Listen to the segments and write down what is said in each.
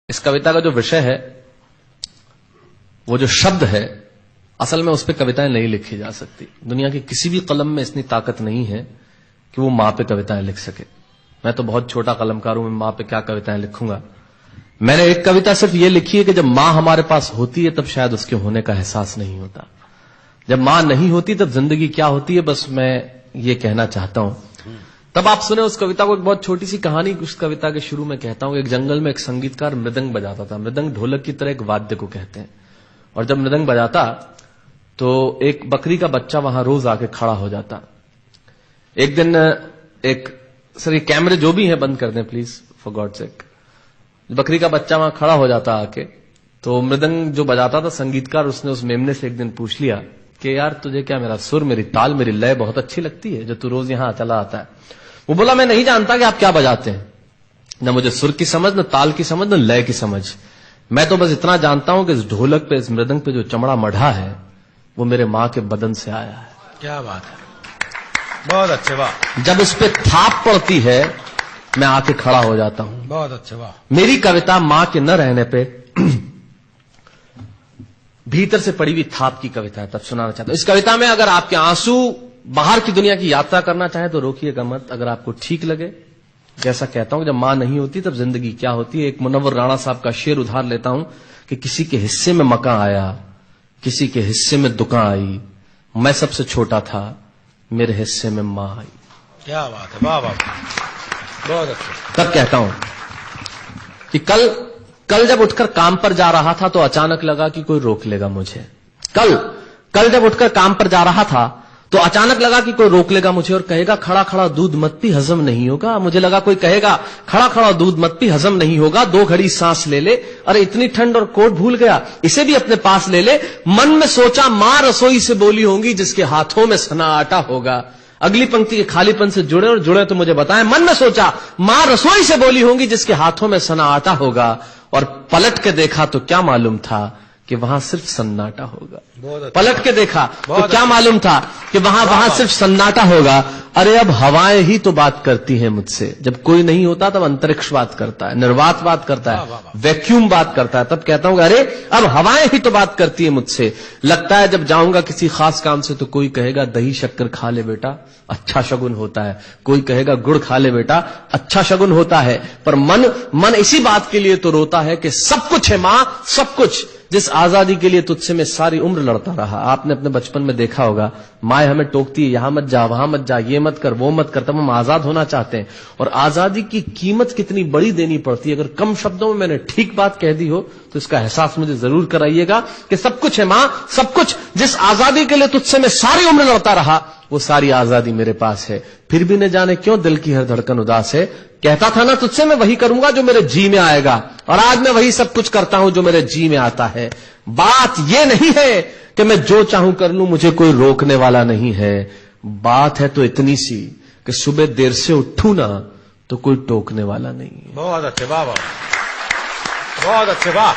इस कविता का जो विषय है, वो जो शब्द है, असल में उस पर कविताएं नहीं लिखी जा सकती। दुनिया की किसी भी कलम में इतनी ताकत नहीं है कि वो मां पे कविताएं लिख सके। मैं तो बहुत छोटा कलमकार हूं, मैं मां पे क्या कविताएं लिखूंगा। मैंने एक कविता सिर्फ ये लिखी है कि जब मां हमारे पास होती है तब शायद उसके होने का एहसास नहीं होता। जब मां नहीं होती तब जिंदगी क्या होती है, बस मैं ये कहना चाहता हूं। तब आप सुने उस कविता को। एक बहुत छोटी सी कहानी उस कविता के शुरू में कहता हूं। एक जंगल में एक संगीतकार मृदंग बजाता था। मृदंग ढोलक की तरह एक वाद्य को कहते हैं। और जब मृदंग बजाता तो एक बकरी का बच्चा वहां रोज आके खड़ा हो जाता। एक दिन सर ये कैमरे जो भी है बंद कर दें प्लीज, फॉर गॉड सेक। बकरी का बच्चा वहां खड़ा हो जाता आके, तो मृदंग जो बजाता था संगीतकार, उसने उस मेमने से एक दिन पूछ लिया कि यार तुझे क्या मेरा सुर, मेरी ताल, मेरी लय बहुत अच्छी लगती है जो तू रोज यहां चला आता है। वो बोला मैं नहीं जानता कि आप क्या बजाते हैं, न मुझे सुर की समझ, न ताल की समझ, न लय की समझ। मैं तो बस इतना जानता हूं कि इस ढोलक पे, इस मृदंग पे जो चमड़ा मढ़ा है वो मेरे मां के बदन से आया है। क्या बात है, बहुत अच्छे, वाह। जब उस पे थाप पड़ती है मैं आके खड़ा हो जाता हूं। बहुत अच्छे, वाह। मेरी कविता मां के न रहने पे भीतर से पड़ी हुई थाप की कविता है, तब सुनाना चाहता हूं। इस कविता में अगर आपके आंसू बाहर की दुनिया की यात्रा करना चाहे तो रोकिएगा मत। अगर आपको ठीक लगे, जैसा कहता हूं जब मां नहीं होती तब जिंदगी क्या होती है। एक मुनव्वर राणा साहब का शेर उधार लेता हूं कि किसी के हिस्से में मकान आया, किसी के हिस्से में दुकान आई, मैं सबसे छोटा था, मेरे हिस्से में मां आई। क्या बात है, वाह वाह, बहुत अच्छा। तब कहता हूं कि कल जब उठकर काम पर जा रहा था तो अचानक लगा कि कोई रोक लेगा मुझे। कल जब उठकर काम पर जा रहा था तो अचानक लगा कि कोई रोक लेगा मुझे और कहेगा खड़ा खड़ा दूध मत पी, हजम नहीं होगा। मुझे लगा कोई कहेगा खड़ा खड़ा दूध मत पी, हजम नहीं होगा। 2 घड़ी सांस ले ले, अरे इतनी ठंड और कोट भूल गया, इसे भी अपने पास ले ले। मन में सोचा मां रसोई से बोली होंगी जिसके हाथों में सना आटा होगा। अगली पंक्ति के खालीपन से जुड़े और जुड़े तो मुझे बताएं। मन में सोचा मां रसोई से बोली होंगी जिसके हाथों में सना आटा होगा, और पलट के देखा तो क्या मालूम था कि वहां सिर्फ सन्नाटा होगा। पलट के देखा तो क्या मालूम था कि वहां सिर्फ सन्नाटा होगा। अरे अब हवाएं ही तो बात करती हैं मुझसे। जब कोई नहीं होता तब अंतरिक्ष बात करता है, निर्वात बात करता है, वैक्यूम बात करता है। तब कहता हूं अरे अब हवाएं ही तो बात करती है मुझसे। लगता है जब जाऊंगा किसी खास काम से तो कोई कहेगा दही शक्कर खा ले बेटा, अच्छा शगुन होता है। कोई कहेगा गुड़ खा ले बेटा, अच्छा शगुन होता है। पर मन इसी बात के लिए तो रोता है कि सब कुछ है मां, सब कुछ। जिस आजादी के लिए तुझसे मैं सारी उम्र लड़ता रहा। आपने अपने बचपन में देखा होगा, माए हमें टोकती है, यहां मत जा, वहां मत जा, ये मत कर, वो मत कर। तब हम आजाद होना चाहते हैं। और आजादी की कीमत कितनी बड़ी देनी पड़ती है। अगर कम शब्दों में मैंने ठीक बात कह दी हो तो इसका एहसास मुझे जरूर कराइएगा कि सब कुछ है मां, सब कुछ। जिस आजादी के लिए तुझसे मैं सारी उम्र लड़ता रहा वो सारी आजादी मेरे पास है। फिर भी न जाने क्यों दिल की हर धड़कन उदास है। कहता था ना तुझसे मैं वही करूंगा जो मेरे जी में आएगा, और आज मैं वही सब कुछ करता हूं जो मेरे जी में आता है। बात यह नहीं है कि मैं जो चाहूं कर लूं, मुझे कोई रोकने वाला नहीं है। बात है तो इतनी सी कि सुबह देर से उठूं ना तो कोई टोकने वाला नहीं है। बहुत अच्छे, वाह वाह, बहुत अच्छे, वाह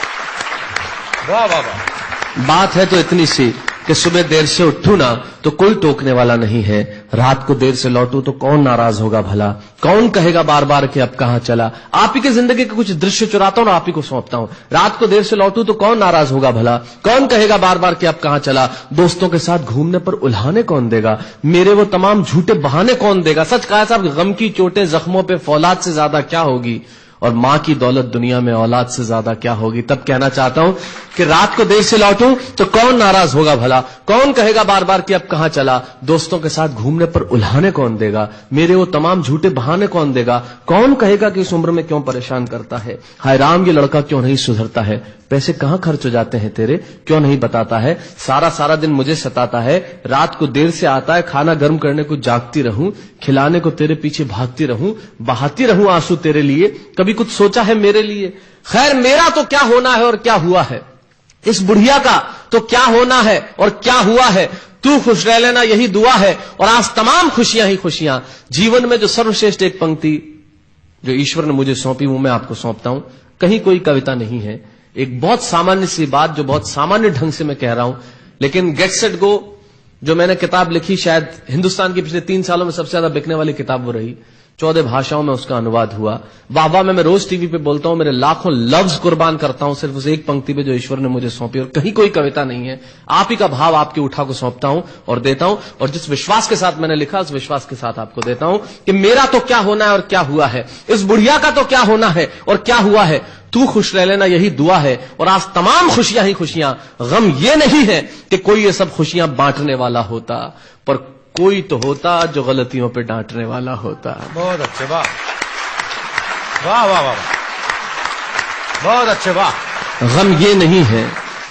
वाह वाह वाह। बात है तो इतनी सी कि सुबह देर से उठूं ना तो कोई टोकने वाला नहीं है। रात को देर से लौटूं तो कौन नाराज होगा भला। कौन कहेगा बार बार कि अब कहां चला। आप ही की जिंदगी के कुछ दृश्य चुराता हूं और आप ही को सौंपता हूं। रात को देर से लौटूं तो कौन नाराज होगा भला। कौन कहेगा बार बार कि अब कहां चला। दोस्तों के साथ घूमने पर उल्हाने कौन देगा। मेरे वो तमाम झूठे बहाने कौन देगा। सच कहा साहब, गम की चोटें जख्मों पे फौलाद से ज्यादा क्या होगी, और मां की दौलत दुनिया में औलाद से ज्यादा क्या होगी। तब कहना चाहता हूं कि रात को देर से लौटूं तो कौन नाराज होगा भला। कौन कहेगा बार बार कि अब कहां चला। दोस्तों के साथ घूमने पर उल्हाने कौन देगा। मेरे वो तमाम झूठे बहाने कौन देगा। कौन कहेगा कि इस उम्र में क्यों परेशान करता है। हाय राम ये लड़का क्यों नहीं सुधरता है। पैसे कहां खर्च हो जाते हैं तेरे, क्यों नहीं बताता है। सारा दिन मुझे सताता है। रात को देर से आता है, खाना गर्म करने को जागती रहूं, खिलाने को तेरे पीछे भागती रहूं, बहाती रहूं आंसू तेरे लिए। कभी कुछ सोचा है मेरे लिए। खैर मेरा तो क्या होना है और क्या हुआ है। इस बुढ़िया का तो क्या होना है और क्या हुआ है। तू खुश रह लेना यही दुआ है, और आज तमाम खुशियां ही खुशियां। जीवन में जो सर्वश्रेष्ठ एक पंक्ति जो ईश्वर ने मुझे सौंपी वो मैं आपको सौंपता हूं। कहीं कोई कविता नहीं है, एक बहुत सामान्य सी बात जो बहुत सामान्य ढंग से मैं कह रहा हूं, लेकिन गेट सेट गो जो मैंने किताब लिखी, शायद हिंदुस्तान की पिछले 3 सालों में सबसे ज्यादा बिकने वाली किताब वो रही। 14 भाषाओं में उसका अनुवाद हुआ। वाह में मैं रोज टीवी पे बोलता हूं, मेरे लाखों लफ्ज कुर्बान करता हूं सिर्फ उस एक पंक्ति पे जो ईश्वर ने मुझे सौंपी, और कहीं कोई कविता नहीं है। आप ही का भाव आपकी उठा को सौंपता हूं और देता हूं, और जिस विश्वास के साथ मैंने लिखा उस विश्वास के साथ आपको देता हूं कि मेरा तो क्या होना है और क्या हुआ है, इस बुढ़िया का तो क्या होना है और क्या हुआ है, तू खुश रह लेना, यही दुआ है। और आज तमाम खुशियां ही खुशियां, गम ये नहीं है कि कोई ये सब खुशियां बांटने वाला होता, पर कोई तो होता जो गलतियों पे डांटने वाला होता। बहुत अच्छे, वाह वाह वाह वाह, बहुत अच्छे, वाह। गम ये नहीं है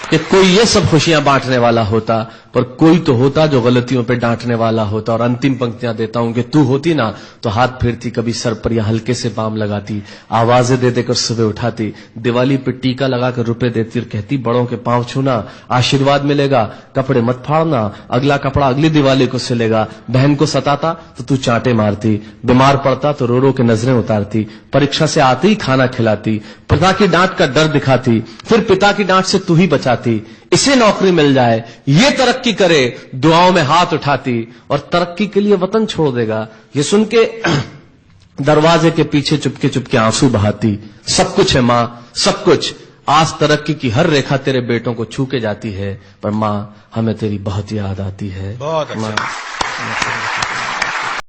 कि कोई ये सब खुशियां बांटने वाला होता, पर कोई तो होता जो गलतियों पे डांटने वाला होता। और अंतिम पंक्तियां देता हूं कि तू होती ना तो हाथ फेरती, कभी सर पर या हल्के से बाम लगाती, आवाजें दे देकर सुबह उठाती, दिवाली पे टीका लगाकर रुपए देती और कहती बड़ों के पांव छूना, आशीर्वाद मिलेगा, कपड़े मत फाड़ना, अगला कपड़ा अगली दिवाली को सिलेगा। बहन को सताता तो तू चांटे मारती, बीमार पड़ता तो रो रो के नजरें उतारती, परीक्षा से आते ही खाना खिलाती, पिता की डांट का डर दिखाती, फिर पिता की डांट से तू ही बचाती, इसे नौकरी मिल जाए, ये तरक्की करे, दुआओं में हाथ उठाती, और तरक्की के लिए वतन छोड़ देगा, ये सुन के दरवाजे के पीछे चुपके चुपके आंसू बहाती। सब कुछ है मां, सब कुछ, आज तरक्की की हर रेखा तेरे बेटों को छू के जाती है, पर मां हमें तेरी बहुत याद आती है। बहुत अच्छा।